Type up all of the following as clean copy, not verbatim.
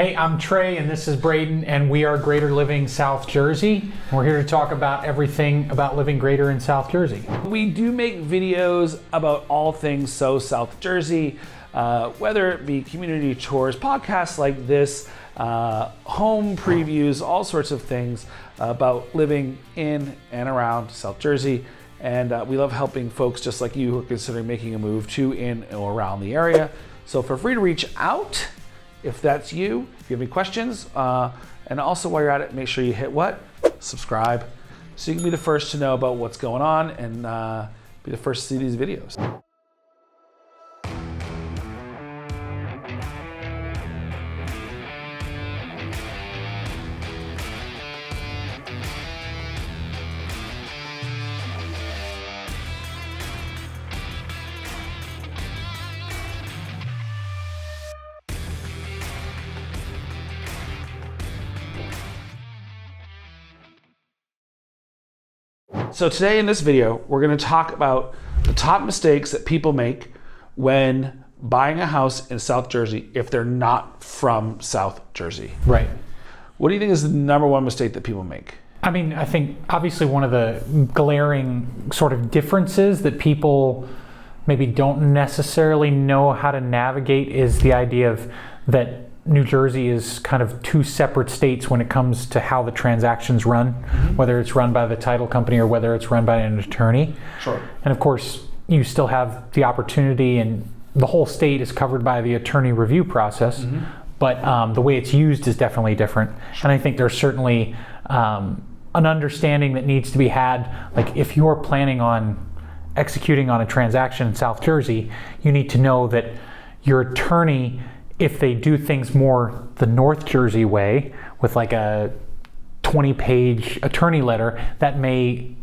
Hey, I'm Trey, and this is Braden, and we are Greater Living South Jersey. We're here to talk about everything about living greater in South Jersey. We do make videos about all things South Jersey, whether it be community tours, podcasts like this, home previews, all sorts of things about living in and around South Jersey. And we love helping folks just like you who are considering making a move to, in, or around the area. So feel free to reach out if that's you, if you have any questions. And also while you're at it, make sure you hit what? Subscribe. So you can be the first to know about what's going on and be the first to see these videos. So today in this video, we're going to talk about the top mistakes that people make when buying a house in South Jersey if they're not from South Jersey. Right. What do you think is the number one mistake that people make? I mean, I think obviously one of the glaring sort of differences that people maybe don't necessarily know how to navigate is the idea of that New Jersey is kind of two separate states when it comes to how the transactions run, whether it's run by the title company or whether it's run by an attorney. Sure. And of course, you still have the opportunity, and the whole state is covered by the attorney review process, but the way it's used is definitely different. And I think there's certainly an understanding that needs to be had. Like if you're planning on executing on a transaction in South Jersey, you need to know that your attorney, if they do things more the North Jersey way with like a 20-page attorney letter, that may,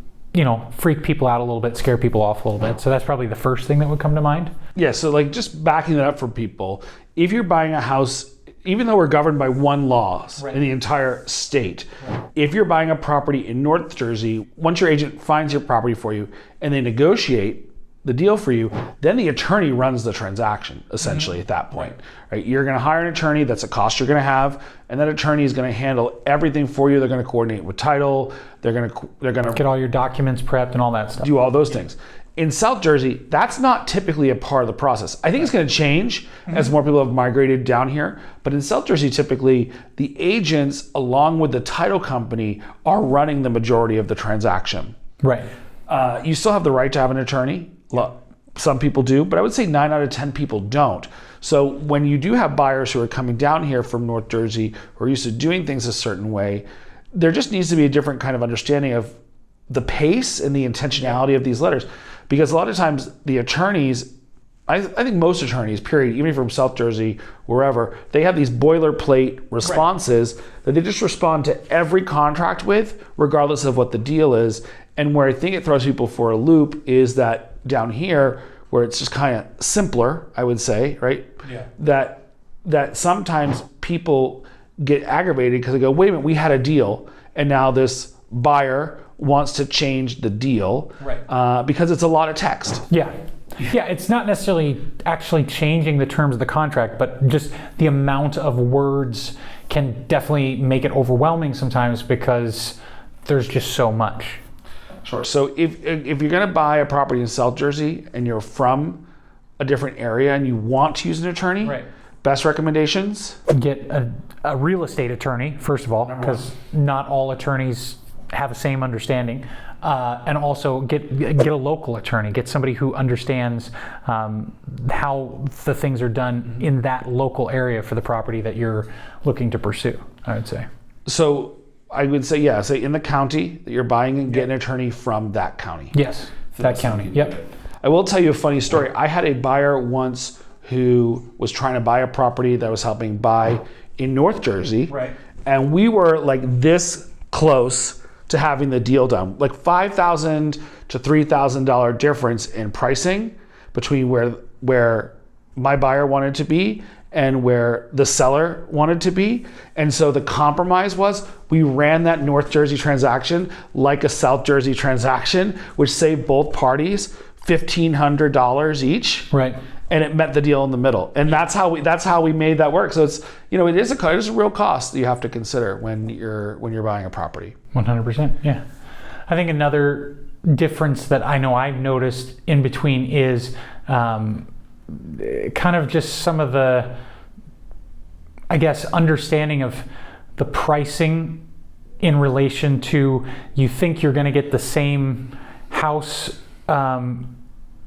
freak people out a little bit, scare people off a little bit. So that's probably the first thing that would come to mind. Yeah, so like just backing that up for people, if you're buying a house, even though we're governed by one law in the entire state, if you're buying a property in North Jersey, once your agent finds your property for you and they negotiate the deal for you, then the attorney runs the transaction essentially at that point. Right? You're going to hire an attorney. That's a cost you're going to have, and that attorney is going to handle everything for you. They're going to coordinate with title. They're going to get all your documents prepped and all that stuff. Do all those things. In South Jersey, that's not typically a part of the process. I think it's going to change as more people have migrated down here. But in South Jersey, typically the agents, along with the title company, are running the majority of the transaction. Right. You still have the right to have an attorney. Some people do, but I would say 9 out of 10 people don't. So when you do have buyers who are coming down here from North Jersey who are used to doing things a certain way, there just needs to be a different kind of understanding of the pace and the intentionality of these letters. Because a lot of times the attorneys, I think most attorneys, period, even from South Jersey, wherever, they have these boilerplate responses that they just respond to every contract with, regardless of what the deal is. And where I think it throws people for a loop is that down here, where it's just kind of simpler, I would say, right? Yeah. That sometimes people get aggravated because they go, wait a minute, we had a deal, and now this buyer wants to change the deal, because it's a lot of text. Yeah. Yeah, it's not necessarily actually changing the terms of the contract, but just the amount of words can definitely make it overwhelming sometimes because there's just so much. Sure. So if you're going to buy a property in South Jersey and you're from a different area and you want to use an attorney, best recommendations? Get a real estate attorney, first of all, because not all attorneys have the same understanding. And also get a local attorney, get somebody who understands how the things are done in that local area for the property that you're looking to pursue, I would say. So I would say, say in the county that you're buying, and get an attorney from that county. Yes, that county, yep. I will tell you a funny story. I had a buyer once who was trying to buy a property that I was helping buy in North Jersey. Right. And we were like this close to having the deal done, like $5,000 to $3,000 difference in pricing between where my buyer wanted to be and where the seller wanted to be. And so the compromise was we ran that North Jersey transaction like a South Jersey transaction, which saved both parties $1,500 each. Right. and it met the deal in the middle. And that's how we made that work. So it's, it is a real cost that you have to consider when you're buying a property. 100%. Yeah. I think another difference that I know I've noticed in between is kind of just some of the, I guess, understanding of the pricing in relation to, you think you're going to get the same house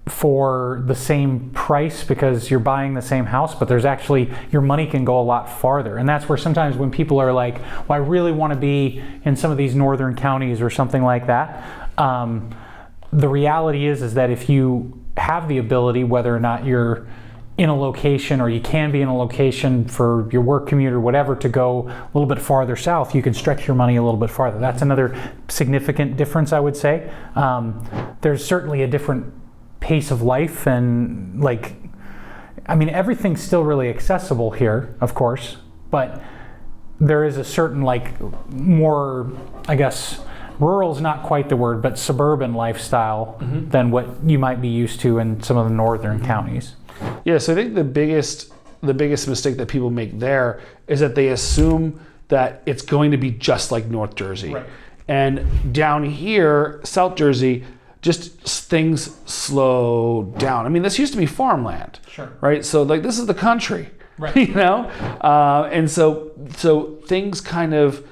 for the same price because you're buying the same house, but there's actually, your money can go a lot farther. And that's where sometimes when people are like, well, I really want to be in some of these northern counties or something like that, the reality is that if you have the ability, whether or not you're in a location or you can be in a location for your work commute or whatever, to go a little bit farther south, you can stretch your money a little bit farther. That's another significant difference, I would say. There's certainly a different pace of life, and everything's still really accessible here, of course, but there is a certain more, I guess, rural's not quite the word, but suburban lifestyle than what you might be used to in some of the northern counties. Yeah, so I think the biggest mistake that people make there is that they assume that it's going to be just like North Jersey. Right. And down here, South Jersey, just things slow down. I mean, this used to be farmland, Sure. right? So this is the country, Right. And so things kind of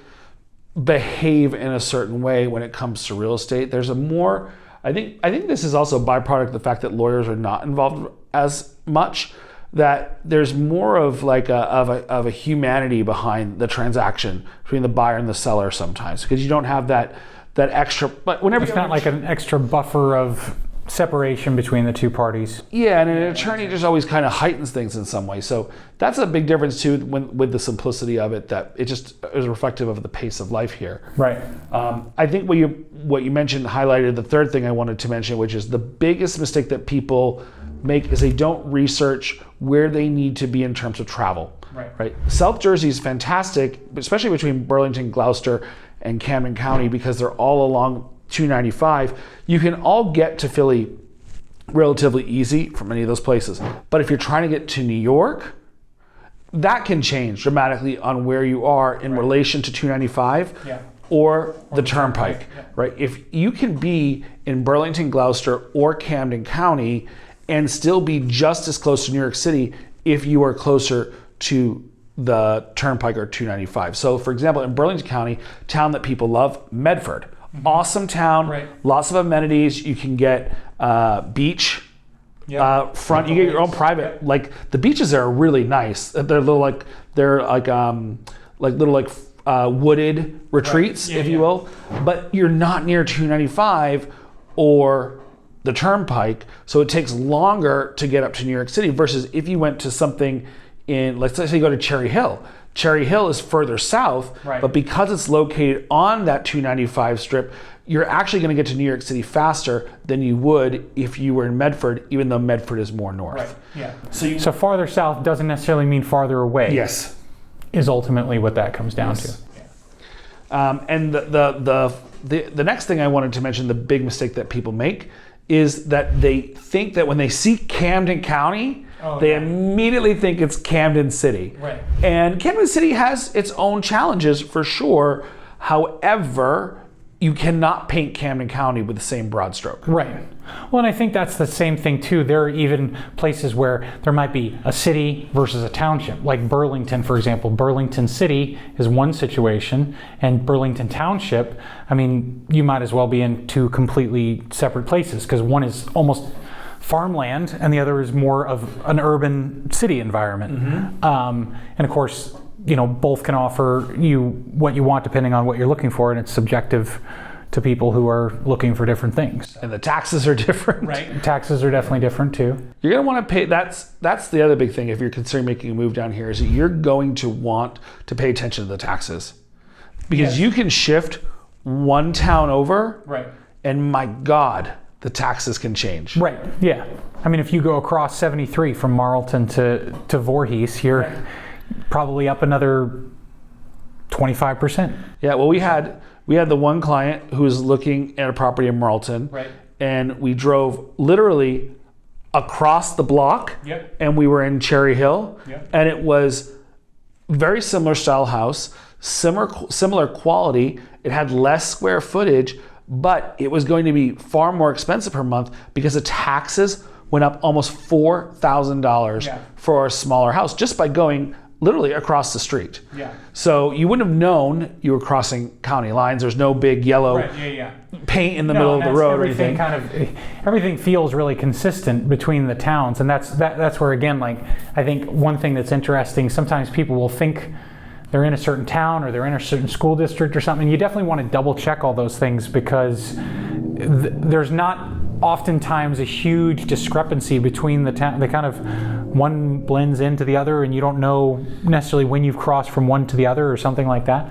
behave in a certain way when it comes to real estate. There's a more, I think this is also a byproduct of the fact that lawyers are not involved as much, that there's more of of a humanity behind the transaction between the buyer and the seller sometimes, because you don't have that extra, but whenever It's not like an extra buffer of separation between the two parties. Yeah, and an attorney just always kind of heightens things in some way. So that's a big difference too, with the simplicity of it, that it just is reflective of the pace of life here. Right. I think what you mentioned highlighted the third thing I wanted to mention, which is the biggest mistake that people make is they don't research where they need to be in terms of travel. Right. South Jersey is fantastic, especially between Burlington, Gloucester, and Camden County, because they're all along 295. You can all get to Philly relatively easy from any of those places. But if you're trying to get to New York, that can change dramatically on where you are in relation to 295 or the Turnpike, right? If you can be in Burlington, Gloucester, or Camden County and still be just as close to New York City if you are closer to the Turnpike or 295. So for example, in Burlington County, town that people love, Medford. Awesome town, lots of amenities. You can get beach front. You get your own private. The beaches there are really nice. They're little wooded retreats, if you will. But you're not near 295 or the Turnpike, so it takes longer to get up to New York City. Versus if you went to something in, let's say you go to Cherry Hill. Cherry Hill is further south, but because it's located on that 295 strip, you're actually going to get to New York City faster than you would if you were in Medford, even though Medford is more north. Right. Yeah. So farther south doesn't necessarily mean farther away. Yes. Is ultimately what that comes down to. And the next thing I wanted to mention, the big mistake that people make, is that they think that when they see Camden County, they immediately think it's Camden City. Right. And Camden City has its own challenges for sure. However, you cannot paint Camden County with the same broad stroke. Right. Well, and I think that's the same thing too. There are even places where there might be a city versus a township, like Burlington, for example. Burlington City is one situation, and Burlington Township, I mean, you might as well be in two completely separate places, because one is almost farmland and the other is more of an urban city environment. And of course, both can offer you what you want depending on what you're looking for, and it's subjective to people who are looking for different things. And the taxes are different. Right. Taxes are definitely different too. You're going to want to pay, that's the other big thing if you're considering making a move down here, is that you're going to want to pay attention to the taxes. Because you can shift one town over, and my God, the taxes can change. Right, yeah. I mean, if you go across 73 from Marlton to Voorhees, you're probably up another 25%. Yeah, well, we had the one client who was looking at a property in Marlton, and we drove literally across the block, Yep. and we were in Cherry Hill, Yep. and it was very similar style house, similar quality. It had less square footage, but it was going to be far more expensive per month because the taxes went up almost $4,000 Yeah. for a smaller house just by going literally across the street. Yeah. So you wouldn't have known you were crossing county lines. There's no big yellow Right. Yeah. paint in the middle of the road or anything. Everything feels really consistent between the towns, and that's where, again, like, I think one thing that's interesting, sometimes people will think they're in a certain town or they're in a certain school district or something. You definitely want to double check all those things, because there's not oftentimes a huge discrepancy between the town. They kind of, one blends into the other, and you don't know necessarily when you've crossed from one to the other or something like that,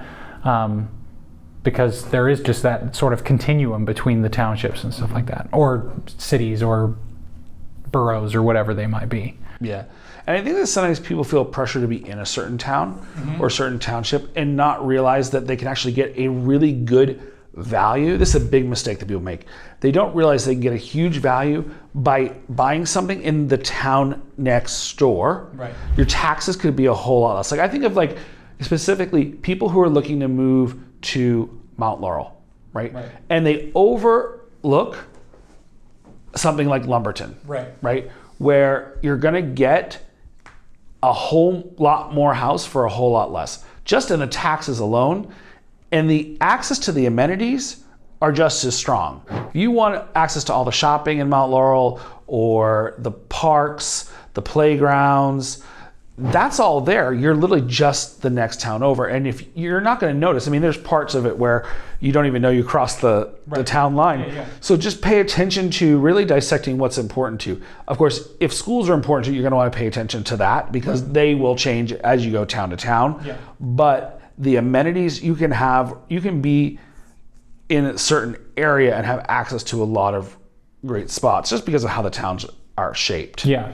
because there is just that sort of continuum between the townships and stuff like that, or cities or boroughs or whatever they might be. Yeah. And I think that sometimes people feel pressure to be in a certain town or a certain township and not realize that they can actually get a really good value. This is a big mistake that people make. They don't realize they can get a huge value by buying something in the town next door. Right. Your taxes could be a whole lot less. Like, I think of, like, specifically people who are looking to move to Mount Laurel, right? And they overlook something like Lumberton, right? Where you're gonna get a whole lot more house for a whole lot less, just in the taxes alone. And the access to the amenities are just as strong. If you want access to all the shopping in Mount Laurel, or the parks, the playgrounds, that's all there. You're literally just the next town over. And if you're not going to notice, I mean, there's parts of it where you don't even know you crossed the town line. Yeah. So just pay attention to really dissecting what's important to you. Of course, if schools are important to you, you're going to want to pay attention to that, because they will change as you go town to town. Yeah. But the amenities you can be in a certain area and have access to a lot of great spots just because of how the towns are shaped. Yeah.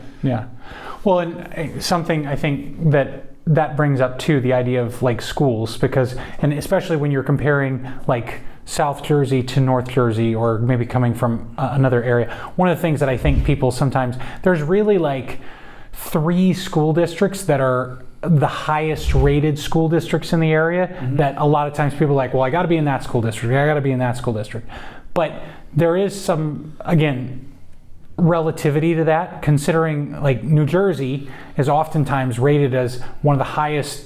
Well, and something I think that brings up too, the idea of like schools, because, and especially when you're comparing like South Jersey to North Jersey, or maybe coming from another area. One of the things that I think people sometimes, there's really like 3 school districts that are the highest rated school districts in the area, that a lot of times people are like, well, I got to be in that school district, I got to be in that school district. But there is some, again, relativity to that, considering like New Jersey is oftentimes rated as one of the highest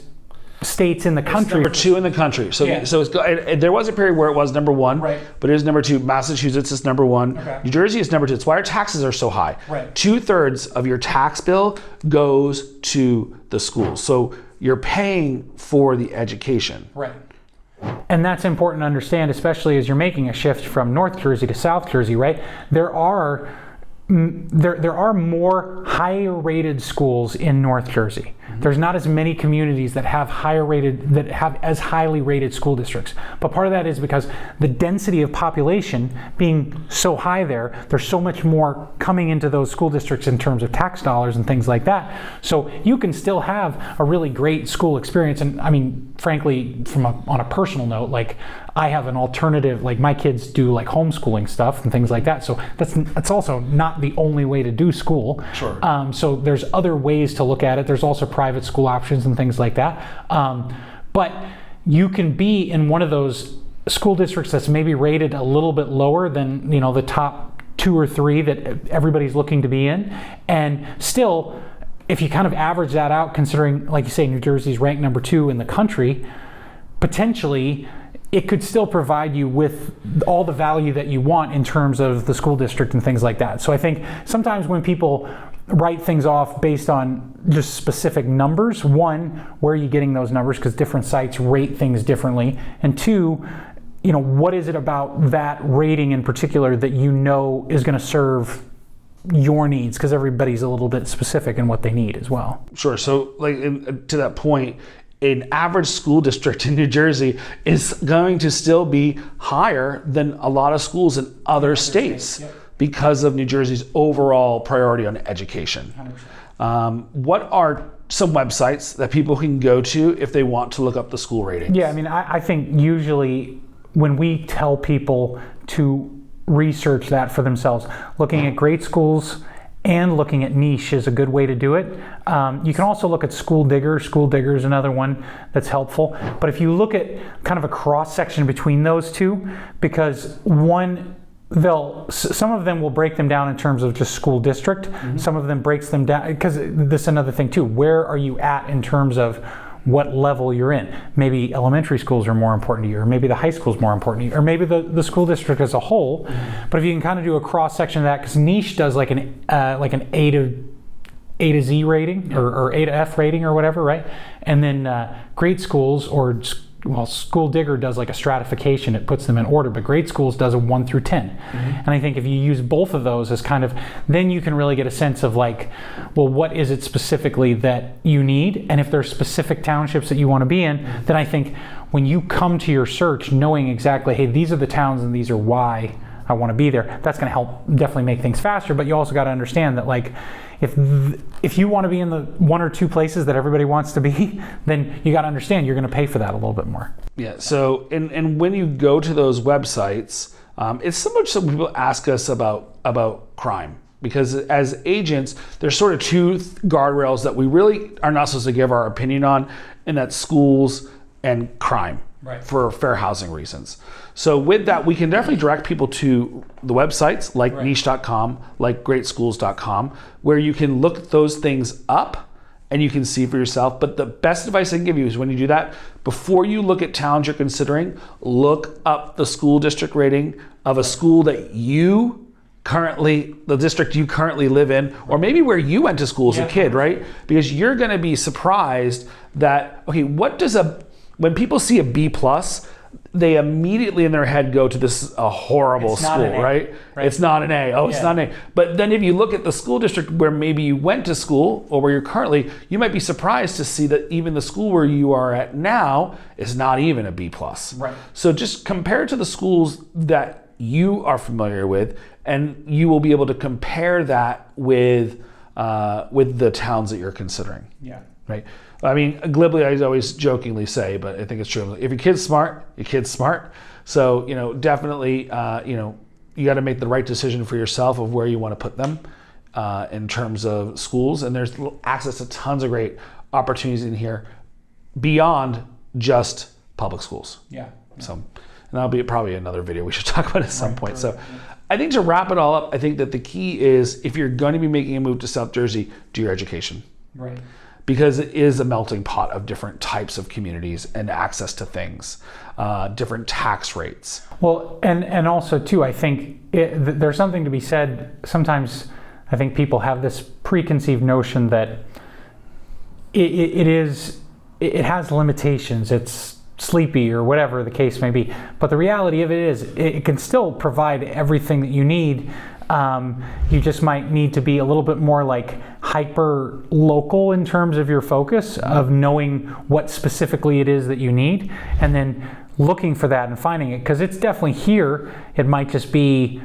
states in the country. Number 2 in the country. So there was a period where it was number 1, but it is number 2. Massachusetts is number 1. Okay. New Jersey is number 2. It's why our taxes are so high. 2/3 of your tax bill goes to the schools. So you're paying for the education. And that's important to understand, especially as you're making a shift from North Jersey to South Jersey, right? There are more higher rated schools in North Jersey. There's not as many communities that have as highly rated school districts. But part of that is because the density of population being so high there's so much more coming into those school districts in terms of tax dollars and things like that. So you can still have a really great school experience. And I mean, frankly, on a personal note, like I have an alternative, like my kids do like homeschooling stuff and things like that. So that's also not the only way to do school. Sure. So there's other ways to look at it. There's also private school options and things like that. But you can be in one of those school districts that's maybe rated a little bit lower than, the top 2 or 3 that everybody's looking to be in. And still, if you kind of average that out, considering, like you say, New Jersey's ranked number 2 in the country, potentially it could still provide you with all the value that you want in terms of the school district and things like that. So I think sometimes when people write things off based on just specific numbers, 1, where are you getting those numbers? Because different sites rate things differently. And 2, what is it about that rating in particular that is going to serve your needs? Because everybody's a little bit specific in what they need as well. Sure. So to that point, an average school district in New Jersey is going to still be higher than a lot of schools in other states because of New Jersey's overall priority on education. What are some websites that people can go to if they want to look up the school ratings? Yeah, I mean, I think usually when we tell people to research that for themselves, looking at great schools and looking at niche is a good way to do it. You can also look at school digger. School digger is another one that's helpful. But if you look at kind of a cross section between those two, because some of them will break them down in terms of just school district. Some of them breaks them down, because this is another thing too. Where are you at in terms of what level you're in? Maybe elementary schools are more important to you, or maybe the high school is more important to you, or maybe the school district as a whole. But if you can kind of do a cross section of that, because niche does like an A to Z rating, or A to F rating or whatever, right? And then grade schools, or School Digger does like a stratification. It puts them in order, but Grade Schools does a 1 through 10. And I think if you use both of those as kind of, then you can really get a sense of like, well, what is it specifically that you need? And if there's specific townships that you want to be in, then I think when you come to your search knowing exactly, hey, these are the towns and these are why I want to be there, that's going to help definitely make things faster. But you also got to understand that like, if you want to be in the 1 or 2 places that everybody wants to be, then you got to understand you're going to pay for that a little bit more. Yeah. So, and when you go to those websites, it's so much that people ask us about crime, because as agents, there's sort of 2 guardrails that we really are not supposed to give our opinion on, and that's schools and crime. Right. For fair housing reasons. So with that, we can definitely direct people to the websites like niche.com, like greatschools.com, where you can look those things up and you can see for yourself. But the best advice I can give you is when you do that, before you look at towns you're considering, look up the school district rating of a school that the district you currently live in, or maybe where you went to school as a kid, right? Because you're going to be surprised that, okay, when people see a B+, they immediately in their head go to this horrible school, right? It's not an A. It's not an A. But then if you look at the school district where maybe you went to school or where you're currently, you might be surprised to see that even the school where you are at now is not even a B+. Right. So just compare it to the schools that you are familiar with, and you will be able to compare that with the towns that you're considering. Yeah. Right. I mean, glibly, I always jokingly say, but I think it's true. If your kid's smart, your kid's smart. So, definitely, you got to make the right decision for yourself of where you want to put them in terms of schools. And there's access to tons of great opportunities in here beyond just public schools. Yeah. So, and that'll be probably another video we should talk about at some point. So I think to wrap it all up, I think that the key is if you're going to be making a move to South Jersey, do your education. Right. Because it is a melting pot of different types of communities and access to things, different tax rates. Well, and also too, I think there's something to be said. Sometimes I think people have this preconceived notion that it has limitations. It's sleepy or whatever the case may be. But the reality of it is it can still provide everything that you need. You just might need to be a little bit more like hyper local in terms of your focus of knowing what specifically it is that you need, and then looking for that and finding it, because it's definitely here. It might just be,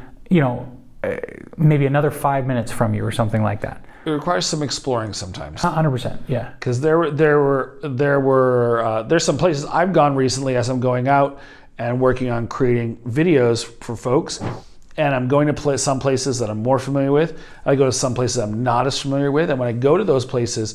maybe another 5 minutes from you or something like that. It requires some exploring sometimes. 100%, yeah. Because there's some places I've gone recently as I'm going out and working on creating videos for folks. And I'm going to some places that I'm more familiar with. I go to some places I'm not as familiar with. And when I go to those places,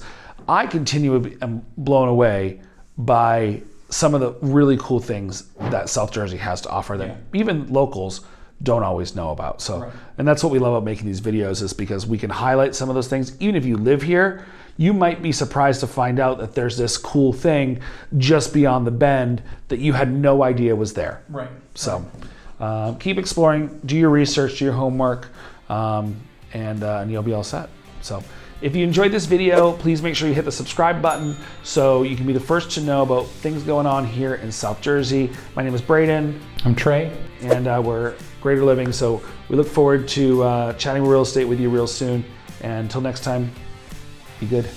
I continually am blown away by some of the really cool things that South Jersey has to offer that even locals don't always know about. So, and that's what we love about making these videos, is because we can highlight some of those things. Even if you live here, you might be surprised to find out that there's this cool thing just beyond the bend that you had no idea was there. Right. So. Keep exploring, do your research, do your homework, and you'll be all set. So if you enjoyed this video, please make sure you hit the subscribe button so you can be the first to know about things going on here in South Jersey. My name is Braden. I'm Trey. And we're Greater Living. So we look forward to chatting real estate with you real soon. And until next time, be good.